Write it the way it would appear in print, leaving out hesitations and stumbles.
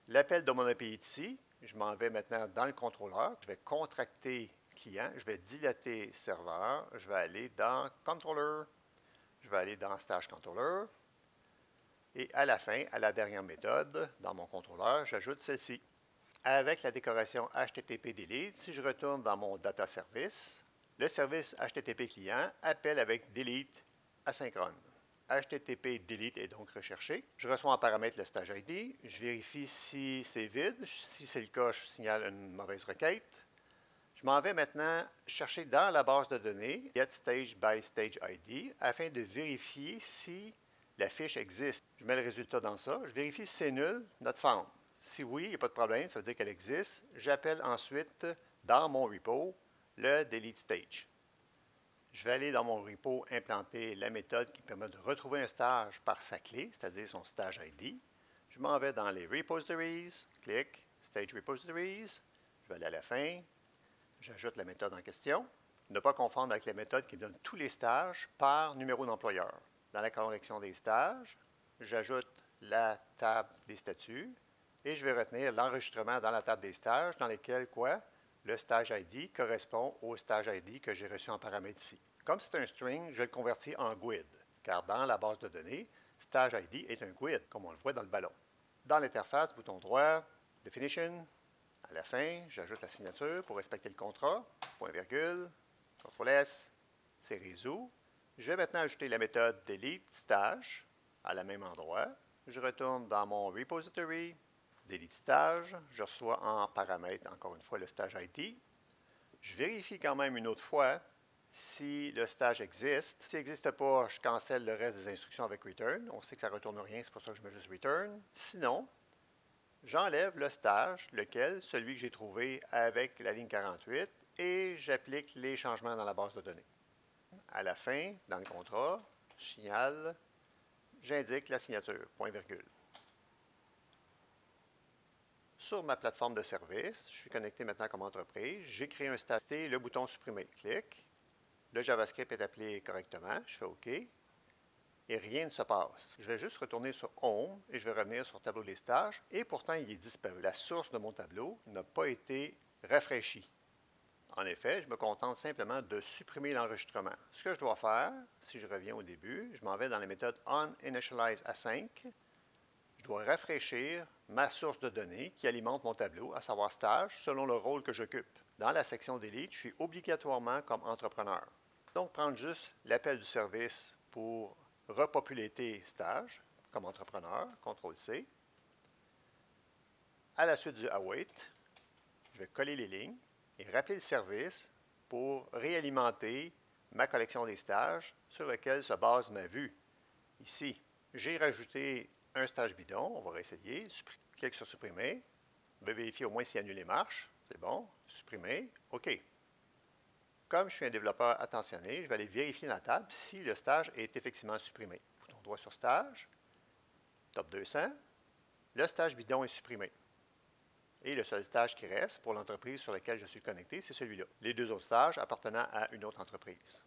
L'appel de mon API est ici. Je m'en vais maintenant dans le contrôleur. Je vais contracter client. Je vais dilater serveur. Je vais aller dans controller. Je vais aller dans stage controller. Et à la fin, à la dernière méthode, dans mon contrôleur, j'ajoute celle-ci. Avec la décoration HTTP delete, si je retourne dans mon data service, le service HTTP client appelle avec delete asynchrone. HTTP delete est donc recherché. Je reçois en paramètre le stage ID. Je vérifie si c'est vide. Si c'est le cas, je signale une mauvaise requête. Je m'en vais maintenant chercher dans la base de données get stage by stage ID afin de vérifier si la fiche existe. Je mets le résultat dans ça. Je vérifie si c'est nul, not found. Si oui, il n'y a pas de problème, ça veut dire qu'elle existe. J'appelle ensuite dans mon repo le delete stage. Je vais aller dans mon repo implanter la méthode qui permet de retrouver un stage par sa clé, c'est-à-dire son stage ID. Je m'en vais dans les repositories, clic, stage repositories. Je vais aller à la fin. J'ajoute la méthode en question. Ne pas confondre avec la méthode qui me donne tous les stages par numéro d'employeur. Dans la collection des stages, j'ajoute la table des statuts et je vais retenir l'enregistrement dans la table des stages dans lesquels quoi? Le stage ID correspond au stage ID que j'ai reçu en paramètre ici. Comme c'est un string, je le convertis en GUID, car dans la base de données, stage ID est un GUID, comme on le voit dans le ballon. Dans l'interface, bouton droit, Definition. À la fin, j'ajoute la signature pour respecter le contrat, point virgule, CTRL S, c'est résolu. Je vais maintenant ajouter la méthode delete stage à la même endroit. Je retourne dans mon repository, delete stage. Je reçois en paramètre encore une fois le stage ID. Je vérifie quand même une autre fois si le stage existe. S'il n'existe pas, je cancelle le reste des instructions avec return. On sait que ça ne retourne rien, c'est pour ça que je mets juste return. Sinon, j'enlève le stage, lequel, celui que j'ai trouvé avec la ligne 48, et j'applique les changements dans la base de données. À la fin, dans le contrat, je signale, j'indique la signature, point virgule. Sur ma plateforme de service, je suis connecté maintenant comme entreprise, j'ai créé un stage, le bouton supprimer, clic. Le JavaScript est appelé correctement, je fais OK, et rien ne se passe. Je vais juste retourner sur Home et je vais revenir sur Tableau des stages, et pourtant il est disparu. La source de mon tableau n'a pas été rafraîchie. En effet, je me contente simplement de supprimer l'enregistrement. Ce que je dois faire, si je reviens au début, je m'en vais dans la méthode onInitializeAsync. Je dois rafraîchir ma source de données qui alimente mon tableau, à savoir stage, selon le rôle que j'occupe. Dans la section Delete, je suis obligatoirement comme entrepreneur. Donc, prendre juste l'appel du service pour repopuler stage comme entrepreneur, CTRL-C. À la suite du await, je vais coller les lignes et rappeler le service pour réalimenter ma collection des stages sur lequel se base ma vue. Ici, j'ai rajouté un stage bidon. On va réessayer. Clique sur supprimer. Je vais vérifier au moins si annuler marche. C'est bon. Supprimer. OK. Comme je suis un développeur attentionné, je vais aller vérifier dans la table si le stage est effectivement supprimé. Bouton droit sur stage. Top 200. Le stage bidon est supprimé. Et le seul stage qui reste pour l'entreprise sur laquelle je suis connecté, c'est celui-là. Les deux autres stages appartenant à une autre entreprise.